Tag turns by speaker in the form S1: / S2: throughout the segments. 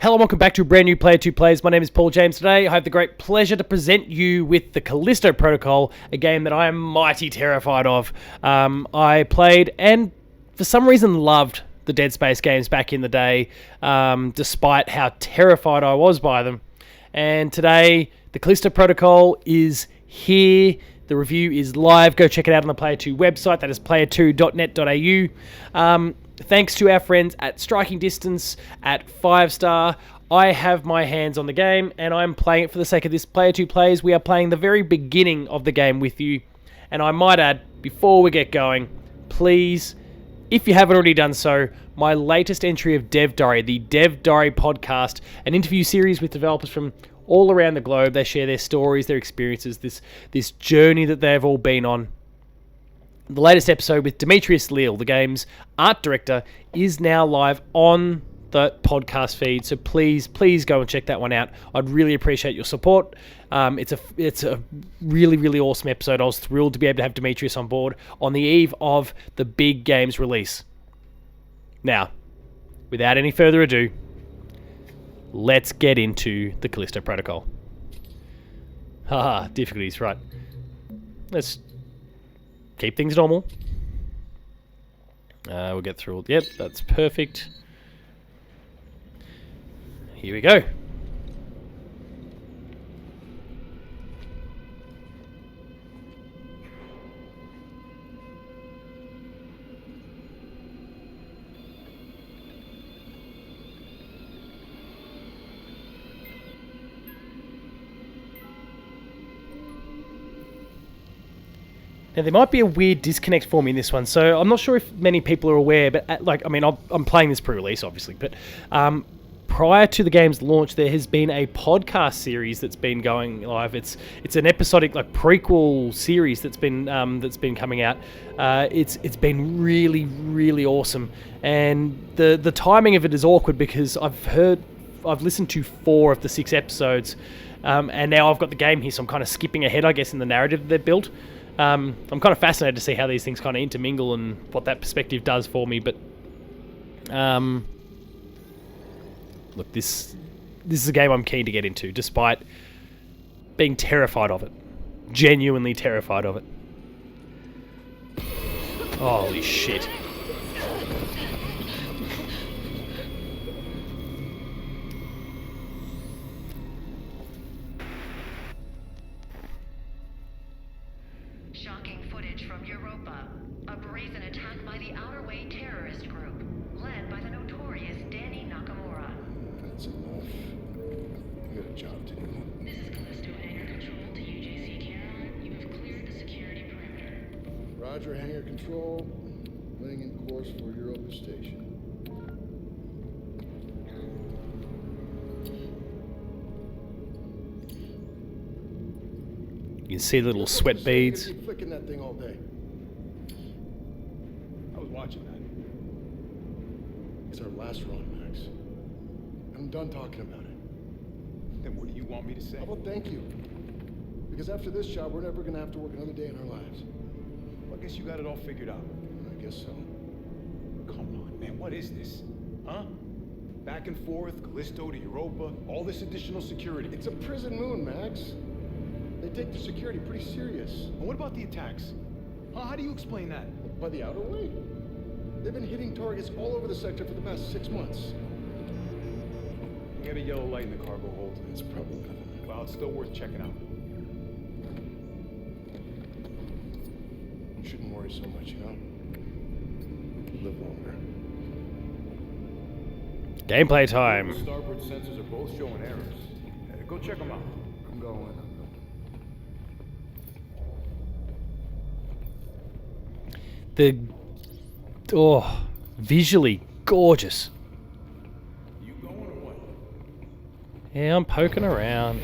S1: Hello and welcome back to a brand new Player 2 Plays. My name is Paul James. Today I have the great pleasure to present you with the Callisto Protocol, a game that I am mighty terrified of. I played and for some reason loved the Dead Space games back in the day, despite how terrified I was by them. And today the Callisto Protocol is here. The review is live. Go check it out on the Player 2 website. That is player2.net.au. Thanks to our friends at Striking Distance at 5-star. I have my hands on the game and I'm playing it for the sake of this Player 2 Plays. We are playing the very beginning of the game with you. And I might add, before we get going, please, if you haven't already done so, my latest entry of Dev Diary, the Dev Diary podcast, an interview series with developers from all around the globe. They share their stories, their experiences, this journey that they've all been on. The latest episode with Demetrius Leal, the game's art director, is now live on the podcast feed. So please go and check that one out. I'd really appreciate your support. It's a really, really awesome episode. I was thrilled to be able to have Demetrius on board on the eve of the big game's release. Now, without any further ado, let's get into the Callisto Protocol. Haha, difficulties, right. Let's keep things normal. We'll get through all... Yep, that's perfect. Here we go. Now, there might be a weird disconnect for me in this one, so I'm not sure if many people are aware, but I'm playing this pre-release, obviously, but prior to the game's launch, there has been a podcast series that's been going live. It's an episodic, prequel series that's been coming out. It's been really, really awesome, and the timing of it is awkward because I've listened to 4 of the 6 episodes, and now I've got the game here, so I'm kind of skipping ahead, I guess, in the narrative that they've built. I'm kind of fascinated to see how these things kind of intermingle and what that perspective does for me, but look, this is a game I'm keen to get into, despite being terrified of it. Genuinely terrified of it. Holy shit.
S2: Shocking footage from Europa. A brazen attack by the Outer Way terrorist group, led by the notorious Danny Nakamura.
S3: That's enough. You got a job to do.
S4: This is Callisto Hangar Control to UJC Caroline. You have cleared the security perimeter.
S3: Roger, hangar control. Laying in course for Europa Station.
S1: You can see the little sweat beads.
S3: Keep flicking that thing all day. I was watching that. It's our last run, Max. I'm done talking about it.
S5: Then what do you want me to say?
S3: How about thank you? Because after this job, we're never gonna have to work another day in our lives.
S5: Well, I guess you got it all figured out.
S3: I guess so.
S5: Come on, man, what is this? Huh? Back and forth, Callisto to Europa, all this additional security.
S3: It's a prison moon, Max. They take their security pretty serious.
S5: And what about the attacks? Huh? How do you explain that?
S3: By the Outer Way? They've been hitting targets all over the sector for the past 6 months.
S5: You got a yellow light in the cargo hold.
S3: It's probably nothing.
S5: Well, it's still worth checking out.
S3: You shouldn't worry so much, you know? Live longer.
S1: Gameplay
S5: The
S1: time.
S5: starboard sensors are both showing errors. Go check them out.
S3: I'm going.
S1: Visually gorgeous.
S5: You going or what?
S1: Yeah, I'm poking around.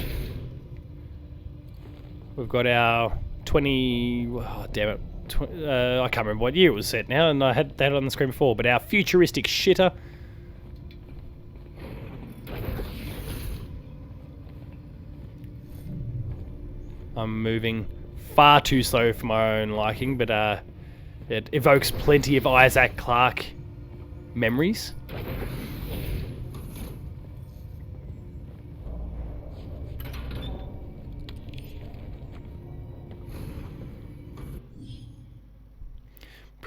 S1: We've got our 20... Oh, damn it. I can't remember what year it was set now, and I had that on the screen before, but our futuristic shitter. I'm moving far too slow for my own liking, but it evokes plenty of Isaac Clarke memories.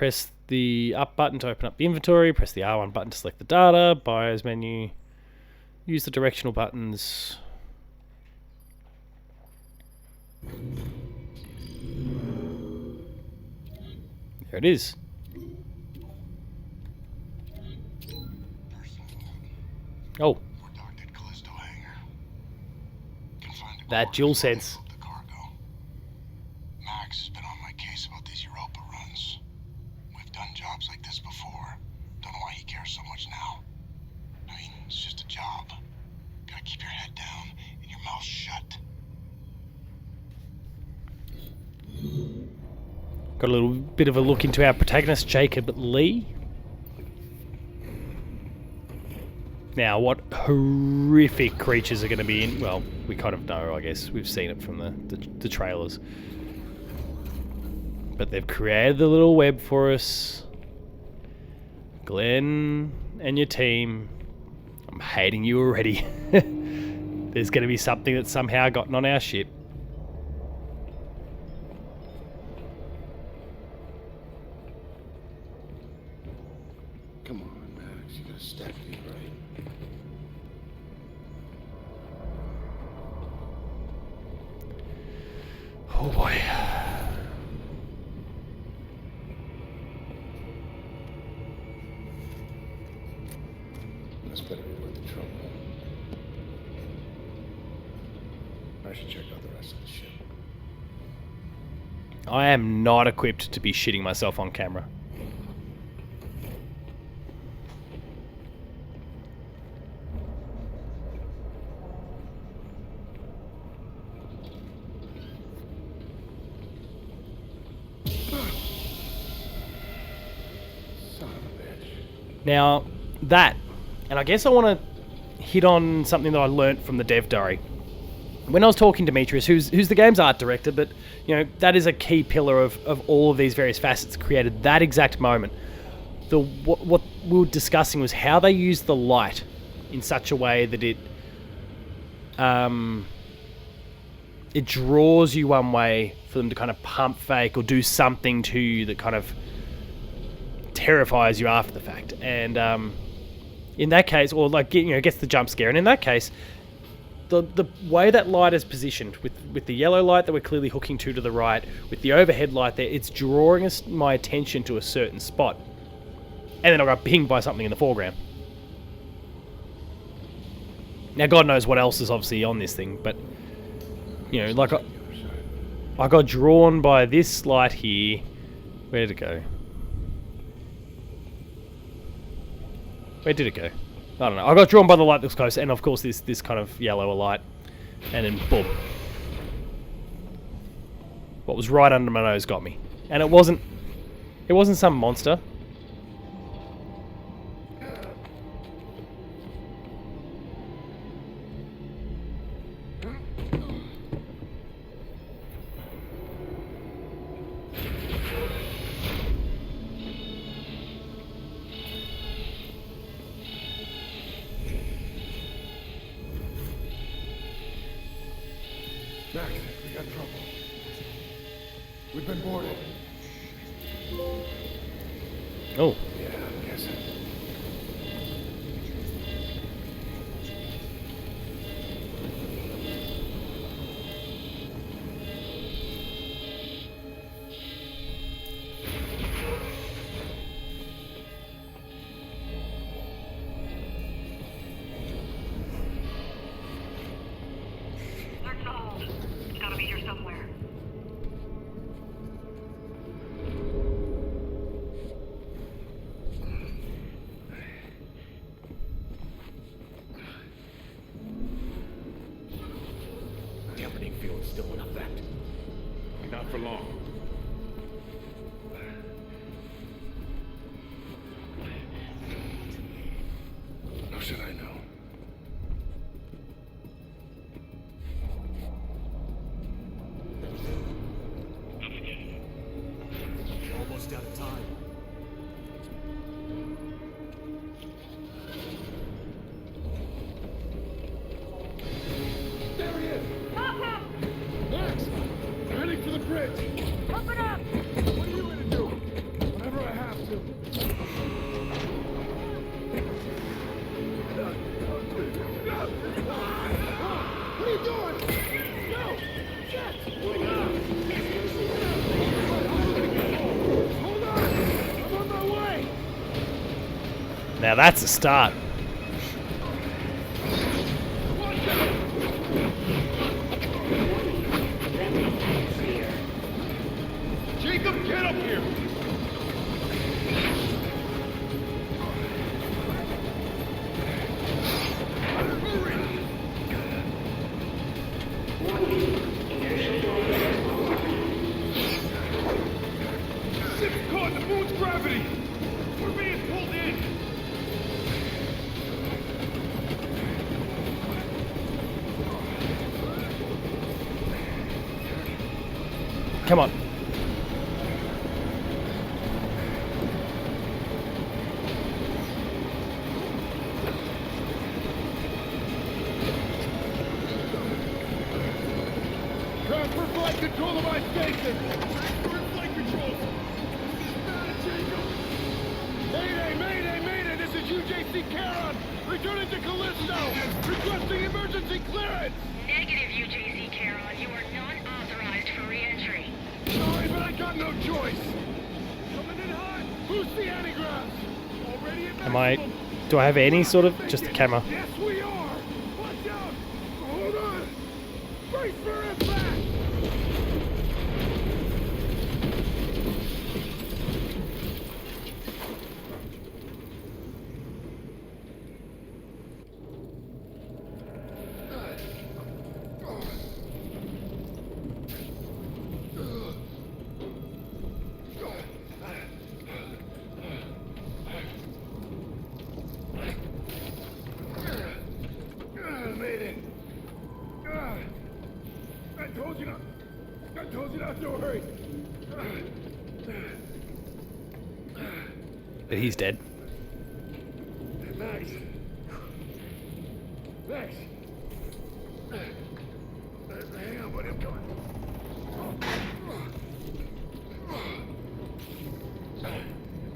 S1: Press the up button to open up the inventory. Press the R1 button to select the data. Buyer's menu. Use the directional buttons. There it is. Oh.
S3: We're docked at Callisto hangar. Confined to
S1: That
S3: quarters
S1: dual
S3: while they
S1: sense.
S3: load the cargo. Max has been on my case about these Europa runs. We've done jobs like this before. Don't know why he cares so much now. I mean, it's just a job. Gotta keep your head down and your mouth shut.
S1: Got a little bit of a look into our protagonist, Jacob Lee. Now, what horrific creatures are going to be in... Well, we kind of know, I guess. We've seen it from the trailers. But they've created the little web for us. Glenn and your team. I'm hating you already. There's going to be something that's somehow gotten on our ship.
S3: Come on, Max. You gotta step me, right?
S1: Oh boy.
S3: This better be worth the trouble. I should check out the rest of the ship.
S1: I am not equipped to be shitting myself on camera.
S3: Son of a bitch.
S1: Now, that, and I guess I want to hit on something that I learnt from the dev diary. When I was talking to Demetrius, who's the game's art director, but you know that is a key pillar of all of these various facets created that exact moment. What we were discussing was how they used the light in such a way that it draws you one way for them to kind of pump fake or do something to you that kind of terrifies you after the fact. And in that case, or like gets the jump scare. And in that case, the way that light is positioned with the yellow light that we're clearly hooking to the right, with the overhead light there, it's drawing my attention to a certain spot. And then I got pinged by something in the foreground. Now, God knows what else is obviously on this thing, but you know, like I got drawn by this light here. Where did it go? Where did it go? I don't know. I got drawn by the light that was close, and of course this kind of yellower light, and then boom. What was right under my nose got me, and it wasn't some monster.
S3: Max, we got trouble. We've been boarded.
S1: Oh.
S3: Yeah, I'm guessing.
S2: Search the hold. It's gotta be here somewhere.
S5: Dampening field's still in effect. Not for long.
S3: How should I know?
S5: Almost out of time.
S3: There he is! Max! We're heading for the bridge!
S2: Open up!
S3: What are you gonna do? Whatever I
S1: Now that's a start.
S5: Jacob, get up here! Ship's caught in the moon's gravity! We're being pulled in!
S1: Come on.
S5: Transfer flight control to my station! Transfer flight control! This is not Jacob! Mayday, mayday, mayday! This is UJC Caron! Returning to Callisto! Requesting emergency clearance!
S2: Negative, UJC Caron. You are not authorized for re-entry.
S5: Sorry, but I got no choice! Coming in hot! Who's the antigraphs? Already at
S1: Am I...
S5: maximum.
S1: Do I have any sort of... Just the camera.
S5: Yes, we are! Watch out! Hold on! Brace for impact! Made it. I told you not to hurry.
S1: But he's dead.
S5: Max. Max. Hang on, buddy, I'm coming.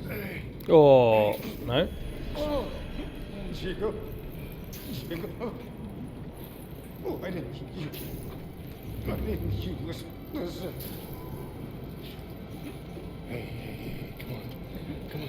S5: Hey.
S1: Oh, no.
S5: Oh, Jacob. Jacob. Oh, I didn't hear you. I didn't hear you. Listen. Hey, come on. Come on.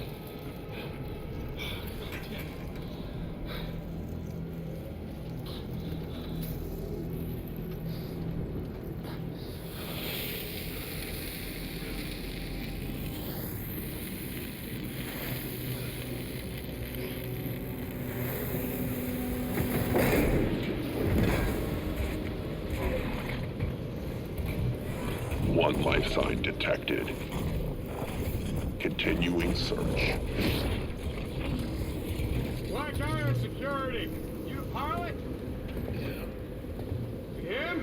S6: One life sign detected. Continuing search.
S5: Black Iron Security. You the pilot? Yeah. Him?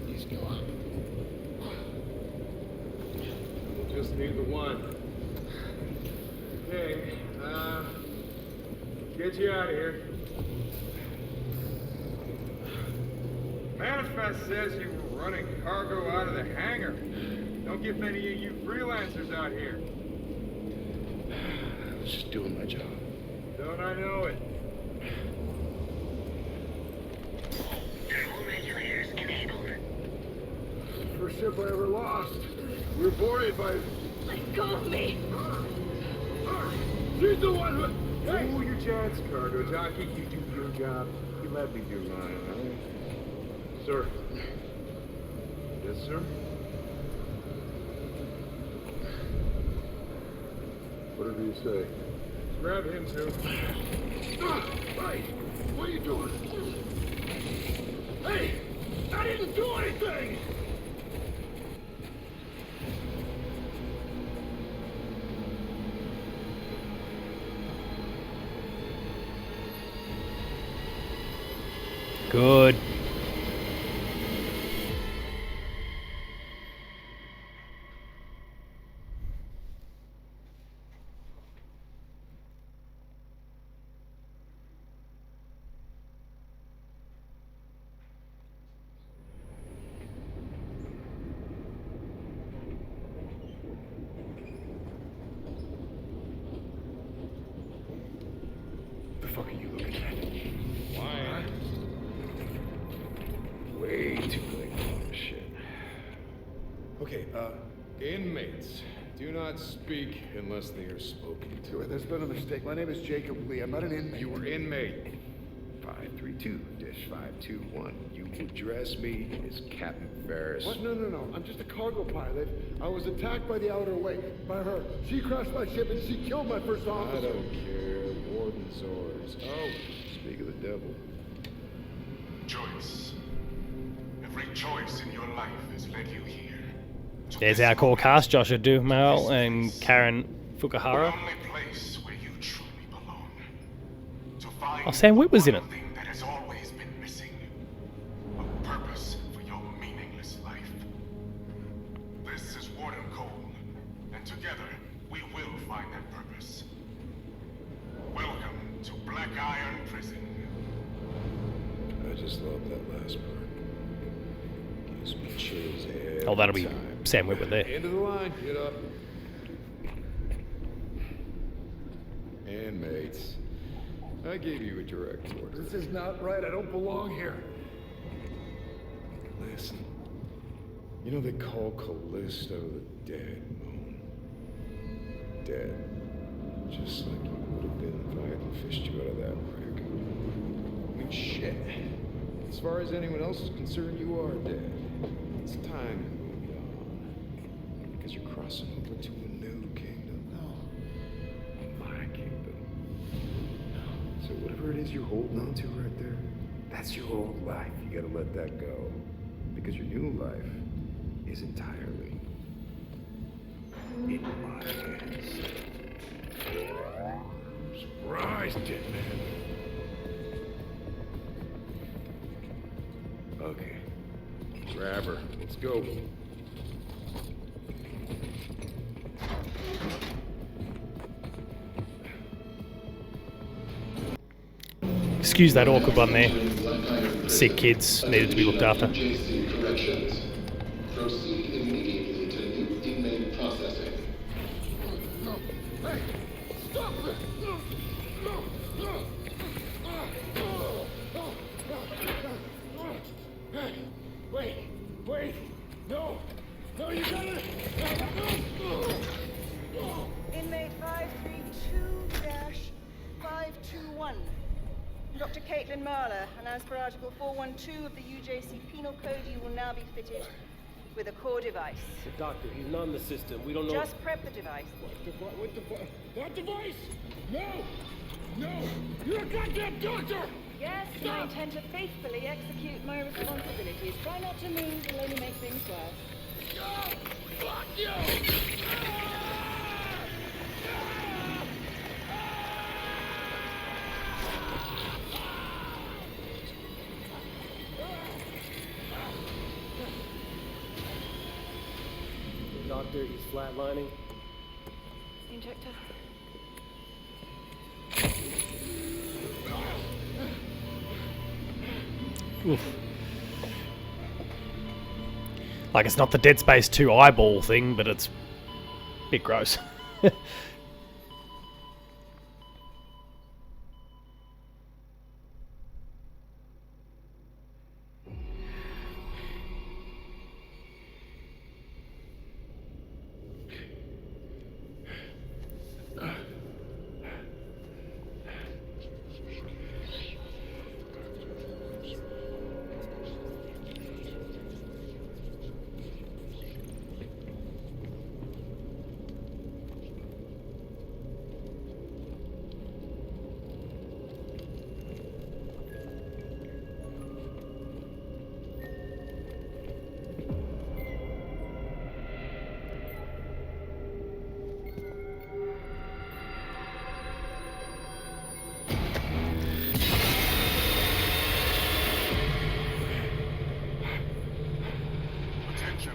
S5: He's gone. We'll just need the one. Okay, get you out of here. Manifest says you were running cargo out of the hangar. Don't get many of you freelancers out here. I was just doing my job. Don't I know it?
S2: Thermal regulators enabled.
S5: First ship I ever lost. We were boarded by...
S2: Let go of me.
S5: She's the one who... Hey! Fool your chance, cargo jockey. You do your job. You let me do mine, all right? Sir. Yes, sir? Whatever you say. Grab him, too. Hey! What are you doing? Hey! I didn't do anything!
S1: Good.
S5: The fuck are you looking at? Why? Way too late for all this shit. Okay, inmates.
S7: Do not speak unless they are spoken to.
S5: There's been a mistake. My name is Jacob Lee. I'm not an inmate.
S7: You were inmate 532-521. You address me as Captain Ferris.
S5: What? No. I'm just a cargo pilot. I was attacked by the Outer Way. By her. She crashed my ship and she killed my first officer.
S7: I don't care. Warden's orders. Oh, speak of the devil.
S3: Choice. Every choice in your life has led you here. To
S1: There's
S3: this
S1: our core
S3: moment.
S1: cast: Joshua Duhamel and Karen
S3: The
S1: Fukuhara.
S3: only place where you truly belong. To find
S1: Oh, Sam Witt was in
S3: one
S1: it.
S3: thing that has always been missing. A purpose for your meaningless life. This is Warden Cole, and together we will find that purpose. Welcome to Black Iron Prison.
S7: I just love that last part. Gives me chills every
S1: Oh, that'll be
S7: time.
S1: Sam Whitworth there.
S7: End of the line. Get up. And mates, I gave you a direct order.
S5: This is not right. I don't belong here.
S7: Listen. You know they call Callisto the dead moon. Dead. Just like you would have been if I hadn't fished you out of that wreck. I mean, shit. As far as anyone else is concerned, you are dead. It's time to move on. Because you're crossing over to a new kingdom. No. My kingdom. So whatever it is you're holding on to right there, that's your old life. You gotta let that go. Because your new life is entirely in my hands. Surprise, dead man. Okay. Grab her. Let's go.
S1: Excuse that awkward one there. Sick kids needed to be looked after.
S8: JC Corrections. Proceed immediately to new inmate processing.
S5: No. Hey! Stop it! Hey! Wait! No, you gotta...
S9: Inmate 532-521. Dr. Caitlin Marler, and as per Article 412 of the UJC Penal Code, you will now be fitted with a core device.
S1: Doctor, he's not in the system. We don't know.
S9: Just prep the device.
S5: What device? No! You're a goddamn doctor!
S9: Yes, I intend to faithfully execute my responsibilities. Try not to move, it'll only make things worse.
S5: Oh, fuck you!
S1: Doctor, he's flatlining.
S9: Injector.
S1: Oof. Like, it's not the Dead Space 2 eyeball thing, but it's a bit gross.
S3: Attention.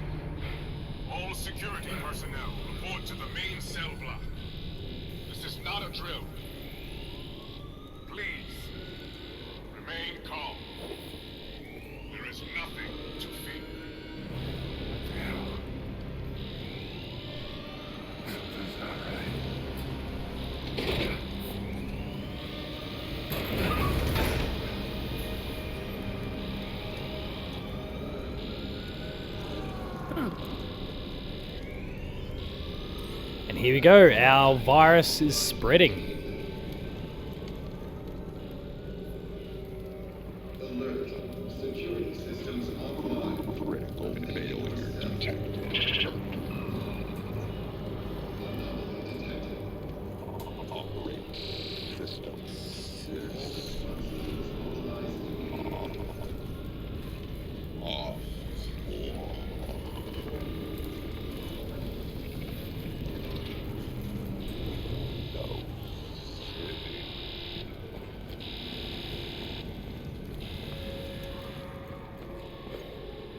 S3: All security personnel report to the main cell block. This is not a drill. Please, remain calm. There is nothing to fear.
S7: Something's not right.
S1: And here we go. Our virus is spreading.
S8: Alert. Security systems online.
S6: Critical failure detected. Operate system. Off.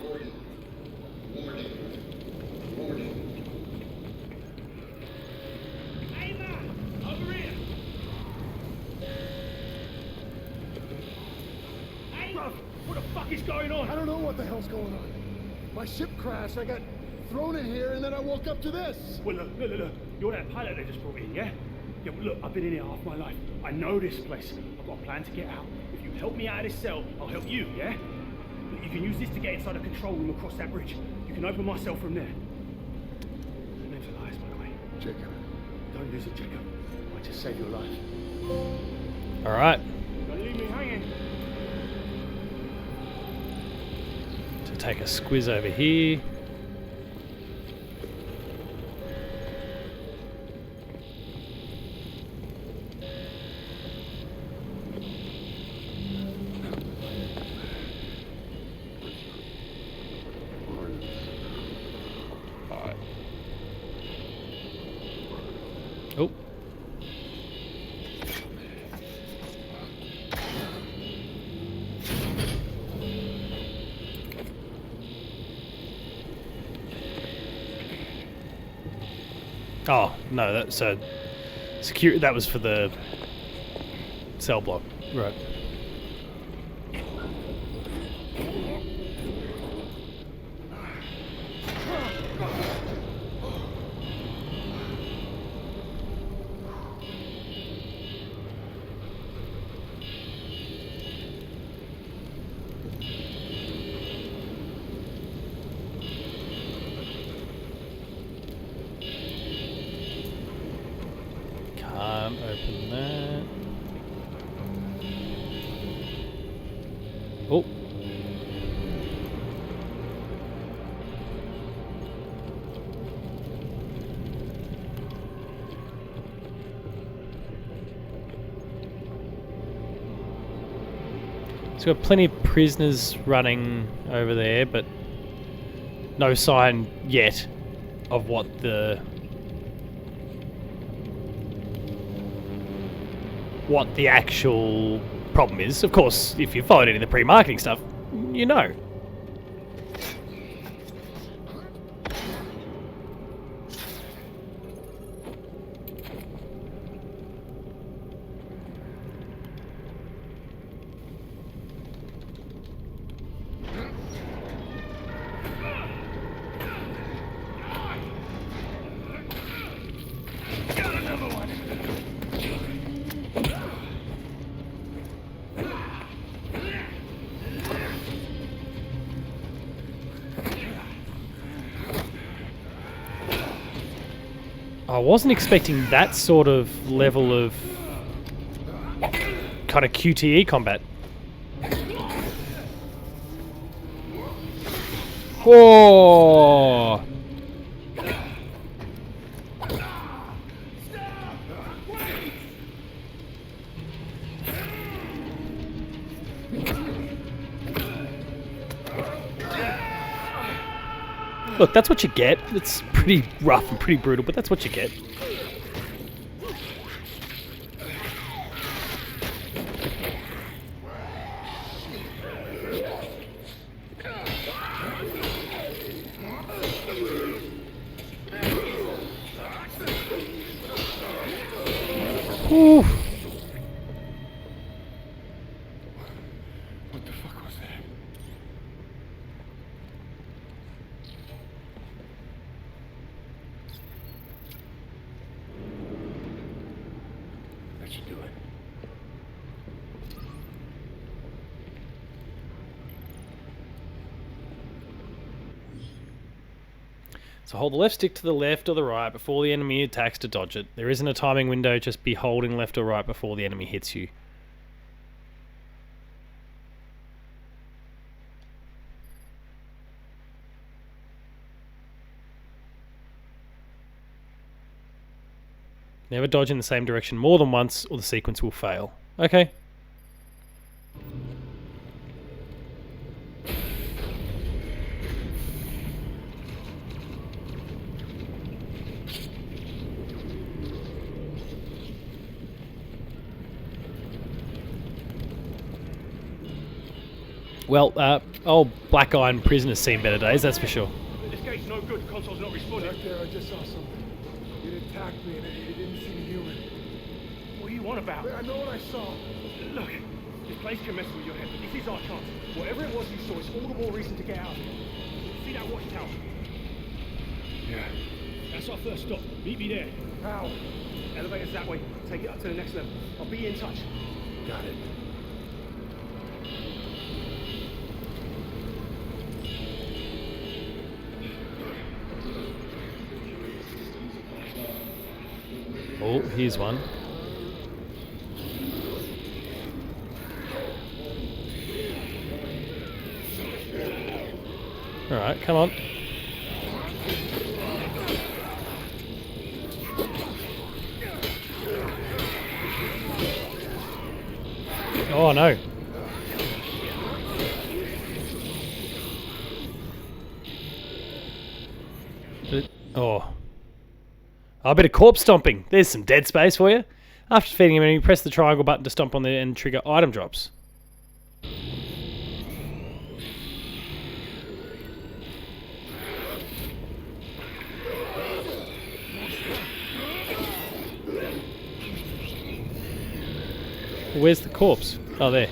S8: Warning. Warning. Warning.
S5: Bruv, what the fuck is going on? I don't know what the hell's going on. My ship crashed, I got thrown in here, and then I woke up to this.
S10: Well, look. You're that pilot they just brought in, yeah? Yeah, well, look, I've been in here half my life. I know this place. I've got a plan to get out. If you help me out of this cell, I'll help you, yeah? Look, you can use this to get inside a control room across that bridge. You can open my cell from there. The name's Elias, by the way.
S5: Jacob.
S10: Don't lose it, Jacob. I just saved your life.
S1: Alright.
S10: Don't leave me hanging.
S1: To take a squiz over here. Oh. Oh, no, that's a security. That was for the cell block. Right. Can't open that. Oh. So we've got plenty of prisoners running over there, but no sign yet of what the actual problem is. Of course, if you followed any of the pre-marketing stuff, you know. I wasn't expecting that sort of level of kind of QTE combat. Whoa! Look, that's what you get. It's pretty rough and pretty brutal, but that's what you get. Whew.
S5: What the fuck was that? That should do it.
S1: So hold the left stick to the left or the right before the enemy attacks to dodge it. There isn't a timing window, just be holding left or right before the enemy hits you. Never dodge in the same direction more than once or the sequence will fail. Okay. Well, old Black Iron Prisoner's seen better days, that's for sure.
S10: This gate's no good. The console's not responding.
S5: Back there, I just saw something. It attacked me and it didn't seem human.
S10: What are you on about?
S5: I know what I saw.
S10: Look, this place can mess with your head, but this is our chance. Whatever it was you saw, it's all the more reason to get out of here. See that watchtower?
S5: Yeah.
S10: That's our first stop. Meet me there.
S5: How?
S10: Elevator's that way. Take it up to the next level. I'll be in touch.
S5: Got it.
S1: Oh, here's one. Alright, come on. Oh no. Oh. A bit of corpse stomping. There's some dead space for you. After defeating him, you press the triangle button to stomp on the and trigger item drops. Where's the corpse? Oh, there.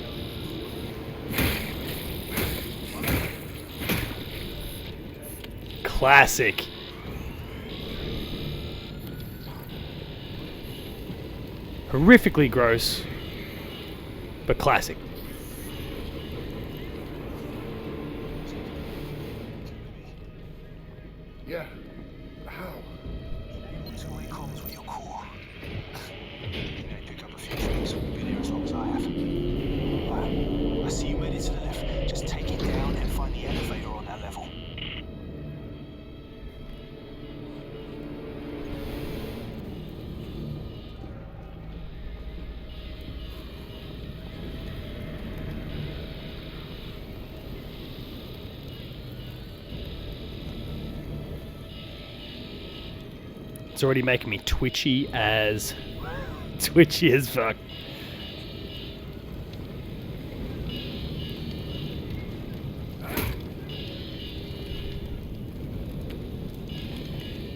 S1: Classic. Horrifically gross, but classic.
S5: Yeah. How?
S3: Two-way comms with your core. They picked up a few things. Been here as long as I have. Right. I see you headed to the left. Just take it down and find the elevator on that level.
S1: It's already making me twitchy as fuck.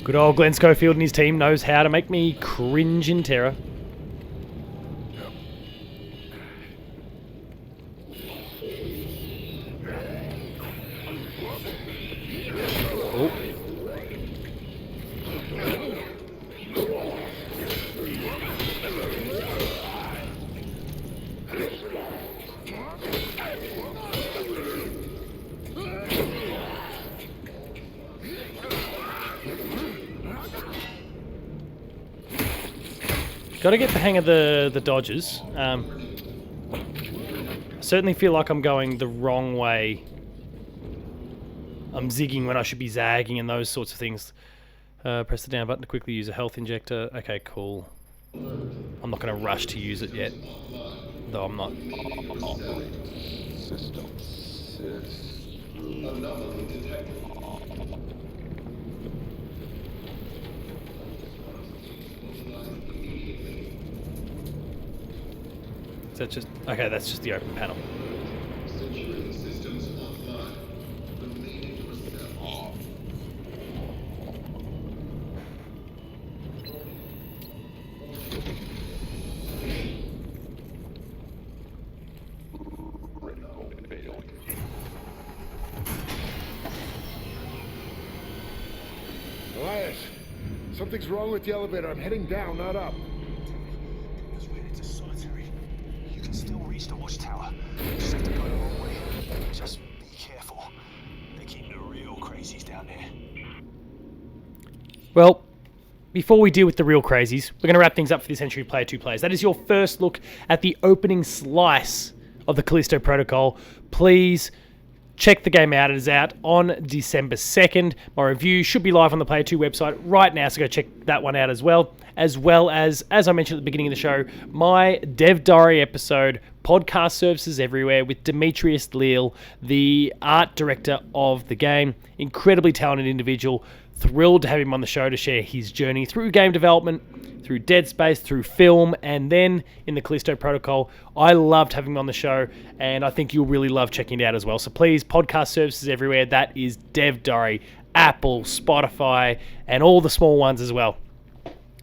S1: Good old Glenn Schofield and his team knows how to make me cringe in terror. Oh. Got to get the hang of the dodges. I certainly feel like I'm going the wrong way. I'm zigging when I should be zagging and those sorts of things. Press the down button to quickly use a health injector. Okay, cool. I'm not going to rush to use it yet. Though I'm not.
S6: System.
S8: Anomaly detected.
S1: Is that just... Okay, that's just the open panel.
S8: Security systems offline. Remain in your cell.
S5: Elias, something's wrong with the elevator. I'm heading down, not up.
S3: Because we're into solitary. You can still reach the watchtower. Just have to go the wrong way. Just be careful. They keep the real crazies down there.
S1: Well, before we deal with the real crazies, we're going to wrap things up for this entry Player 2 Players. That is your first look at the opening slice of the Callisto Protocol. Please check the game out. It is out on December 2nd. My review should be live on the Player 2 website right now, so go check that one out as well. As I mentioned at the beginning of the show, my Dev Diary episode, podcast services everywhere, with Demetrius Leal, the art director of the game. Incredibly talented individual. Thrilled to have him on the show to share his journey through game development, through Dead Space, through film, and then in the Callisto Protocol. I loved having him on the show, and I think you'll really love checking it out as well. So please, podcast services everywhere. That is Dev Diary, Apple, Spotify, and all the small ones as well.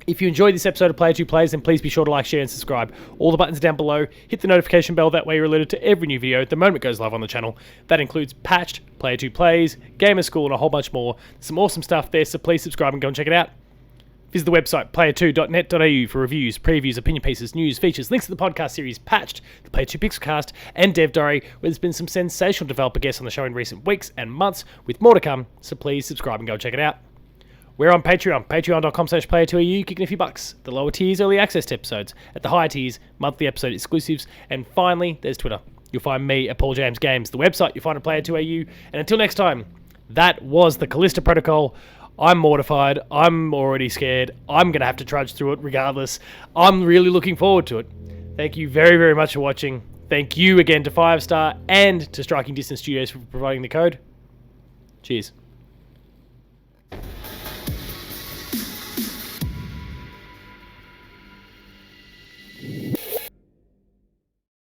S1: If you enjoyed this episode of Player 2 Plays, then please be sure to like, share, and subscribe. All the buttons are down below. Hit the notification bell, that way you're alerted to every new video the moment it goes live on the channel. That includes Patched, Player 2 Plays, Gamer School, and a whole bunch more. There's some awesome stuff there, so please subscribe and go and check it out. Visit the website, player2.net.au, for reviews, previews, opinion pieces, news, features, links to the podcast series Patched, the Player 2 Pixelcast, and Dev Diary, where there's been some sensational developer guests on the show in recent weeks and months, with more to come, so please subscribe and go and check it out. We're on Patreon, patreon.com/player2au, kicking a few bucks. The lower tiers, early access to episodes. At the higher tiers, monthly episode exclusives. And finally, there's Twitter. You'll find me at Paul James Games. The website, you'll find at player2au. And until next time, that was the Callisto Protocol. I'm mortified. I'm already scared. I'm going to have to trudge through it regardless. I'm really looking forward to it. Thank you very, very much for watching. Thank you again to 5 Star and to Striking Distance Studios for providing the code. Cheers.